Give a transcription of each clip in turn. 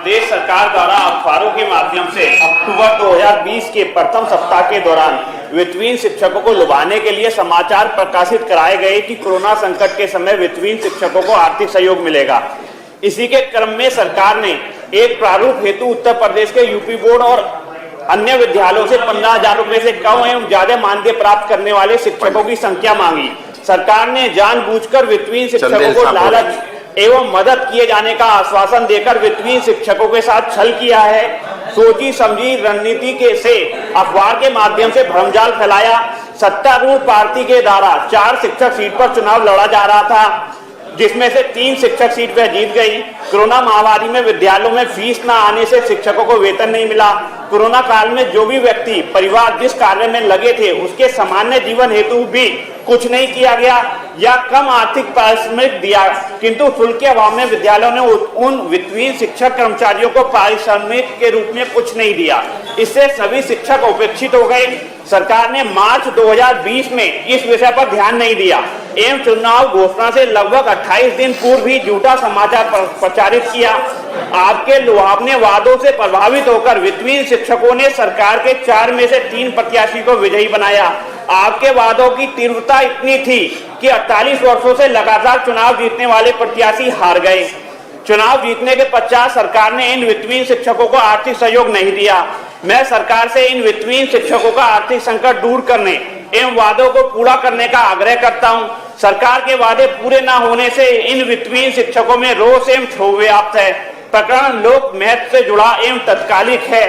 प्रदेश सरकार द्वारा अखबारों के माध्यम से अक्टूबर 2020 के प्रथम सप्ताह के दौरान वित्तहीन शिक्षकों को लुभाने के लिए समाचार प्रकाशित कराए गए कि कोरोना संकट के समय वित्तहीन शिक्षकों को आर्थिक सहयोग मिलेगा। इसी के क्रम में सरकार ने एक प्रारूप हेतु उत्तर प्रदेश के यूपी बोर्ड और अन्य विद्यालयों से 15,000 रुपए से कम एवं ज्यादा मानदेय प्राप्त करने वाले शिक्षकों की संख्या मांगी। सरकार ने जानबूझकर वित्तहीन शिक्षकों को लालच एवं मदद किए जाने का आश्वासन देकर वित्तहीन शिक्षकों के साथ छल किया है। सोची समझी रणनीति के से अखबार के माध्यम से भ्रमजाल फैलाया। सत्तारूढ़ पार्टी के द्वारा 4 शिक्षक सीट पर चुनाव लड़ा जा रहा था, जिसमें से 3 शिक्षक सीट पर जीत गई। कोरोना महामारी में विद्यालयों में फीस न आने से शिक्षकों को वेतन नहीं मिला। कोरोना काल में जो भी व्यक्ति परिवार जिस कार्य में लगे थे उसके सामान्य जीवन हेतु भी कुछ नहीं किया गया या कम आर्थिक पारिश्रमिक दिया, किंतु शुल्क के अभाव में विद्यालयों ने उन वित्तहीन शिक्षक कर्मचारियों को पारिश्रमिक के रूप में कुछ नहीं दिया। इससे सभी शिक्षक उपेक्षित हो गए। सरकार ने मार्च 2020 में इस विषय पर ध्यान नहीं दिया एवं चुनाव घोषणा से लगभग 28 दिन पूर्व ही झूठा समाचार प्रचारित किया। आपके लुभावने वादों से प्रभावित होकर वित्तहीन शिक्षकों ने सरकार के 4 में से 3 प्रत्याशी को विजयी बनाया। आपके वादों की तीव्रता इतनी थी कि 48 वर्षों से लगातार चुनाव जीतने वाले प्रत्याशी हार गए। चुनाव जीतने के पश्चात सरकार ने इन वित्तहीन शिक्षकों को आर्थिक सहयोग नहीं दिया। मैं सरकार से इन वित्तहीन शिक्षकों का आर्थिक संकट दूर करने एवं वादों को पूरा करने का आग्रह करता हूं। सरकार के वादे पूरे न होने से इन वित्तहीन शिक्षकों में रोष एवं क्षोभ व्याप्त है। प्रकरण लोक महत्व से जुड़ा एवं तत्कालिक है,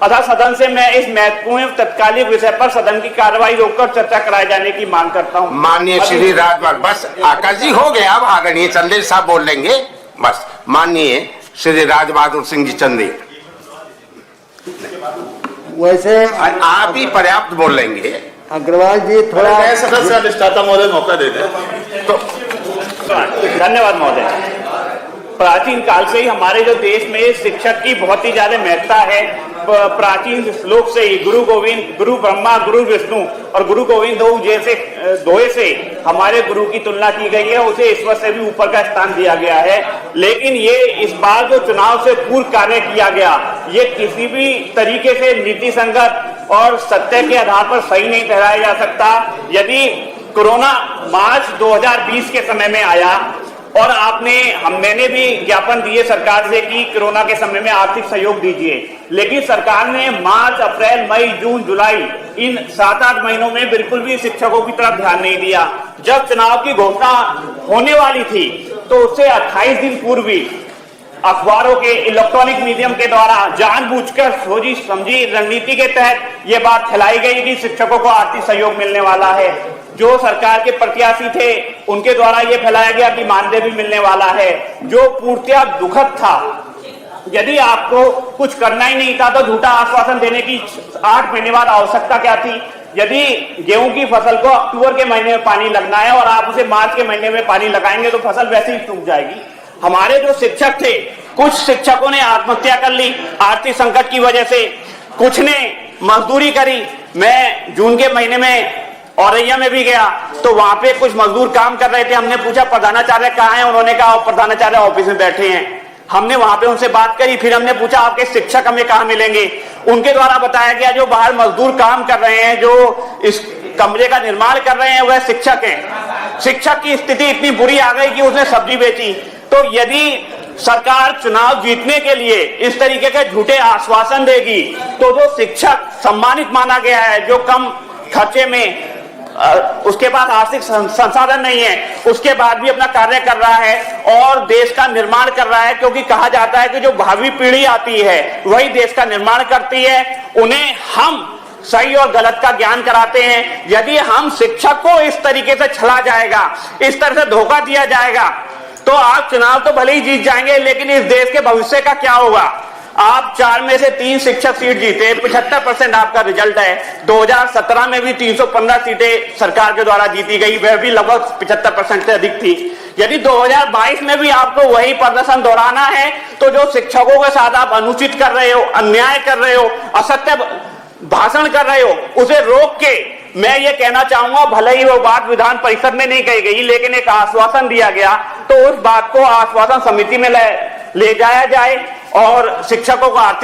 अतः सदन से मैं इस महत्वपूर्ण तत्कालिक विषय पर सदन की कार्रवाई रोककर चर्चा कराए जाने की मांग करता हूं। माननीय श्री राजभर, बस आकाश जी हो गया, अब आदरणीय चंदेल साहब बोल लेंगे। बस माननीय श्री राज बहादुर सिंह जी चंदेल, वैसे आप ही पर्याप्त बोल लेंगे। अग्रवाल जी थोड़ा सदस्य अधिष्ठाता महोदय मौका देते तो धन्यवाद महोदय। प्राचीन काल से ही हमारे जो देश में शिक्षक की बहुत ही ज्यादा महत्ता है। प्राचीन श्लोक से ही गुरु गोविंद, गुरु ब्रह्मा, गुरु विष्णु और गुरु गोविंद जैसे दोहे से हमारे गुरु की तुलना की गई है, उसे ईश्वर से भी ऊपर का स्थान दिया गया है। लेकिन ये इस बार जो चुनाव से पूर्व कार्य किया गया, ये किसी भी तरीके से नीति संगत और सत्य के आधार पर सही नहीं ठहराया जा सकता। यदि कोरोना मार्च 2020 के समय में आया और मैंने भी ज्ञापन दिए सरकार से कि कोरोना के समय में आर्थिक सहयोग दीजिए, लेकिन सरकार ने मार्च, अप्रैल, मई, जून, जुलाई इन 7-8 महीनों में बिल्कुल भी शिक्षकों की तरफ ध्यान नहीं दिया। जब चुनाव की घोषणा होने वाली थी तो उससे 28 दिन पूर्व भी अखबारों के इलेक्ट्रॉनिक मीडियम के द्वारा जानबूझकर सोची समझी रणनीति के तहत ये बात फैलाई गई कि शिक्षकों को आर्थिक सहयोग मिलने वाला है। जो सरकार के प्रत्याशी थे उनके द्वारा ये फैलाया गया कि मानदेय भी मिलने वाला है, जो पूर्णतया दुखद था। यदि आपको कुछ करना ही नहीं था तो झूठा आश्वासन देने की 8 महीने बाद आवश्यकता क्या थी? यदि गेहूं की फसल को अक्टूबर के महीने में पानी लगना है और आप उसे मार्च के महीने में पानी लगाएंगे तो फसल वैसे ही सूख जाएगी। हमारे जो शिक्षक थे, कुछ शिक्षकों ने आत्महत्या कर ली आर्थिक संकट की वजह से, कुछ ने मजदूरी करी। मैं जून के महीने में औरैया में भी गया तो वहां पे कुछ मजदूर काम कर रहे थे। हमने पूछा प्रधानाचार्य कहाँ हैं? उन्होंने कहा प्रधानाचार्य ऑफिस में बैठे हैं। हमने वहां पे उनसे बात करी, फिर हमने पूछा आपके शिक्षक हमें कहाँ मिलेंगे? उनके द्वारा बताया गया जो बाहर मजदूर काम कर रहे हैं, जो इस कमरे का निर्माण कर रहे हैं, वह शिक्षक हैं। शिक्षक की स्थिति इतनी बुरी आ गई कि उसने सब्जी बेची। तो यदि सरकार चुनाव जीतने के लिए इस तरीके के झूठे आश्वासन देगी तो जो शिक्षक सम्मानित माना गया है, जो कम खर्चे में उसके बाद आर्थिक संसाधन नहीं है, उसके बाद भी अपना कार्य कर रहा है और देश का निर्माण कर रहा है, क्योंकि कहा जाता है कि जो भावी पीढ़ी आती है वही देश का निर्माण करती है। उन्हें हम सही और गलत का ज्ञान कराते हैं। यदि हम शिक्षक को इस तरीके से छला जाएगा, इस तरह से धोखा दिया जाएगा, तो आप चुनाव तो भले ही जीत जाएंगे, लेकिन इस देश के भविष्य का क्या होगा? आप 4 में से 3 शिक्षक सीट जीते, 75% आपका रिजल्ट है। 2017 में भी 315 सीटें सरकार के द्वारा जीती गई, वह भी लगभग 75% से अधिक थी। यदि 2022 में भी आपको वही प्रदर्शन दोहराना है तो जो शिक्षकों के साथ आप अनुचित कर रहे हो, अन्याय कर रहे हो, असत्य भाषण कर रहे हो, उसे रोक के मैं ये कहना चाहूंगा, भले ही वो बात विधान परिषद में नहीं कही गई, लेकिन एक आश्वासन दिया गया, तो उस बात को आश्वासन समिति में ले जाया जाए और शिक्षकों को आर्थिक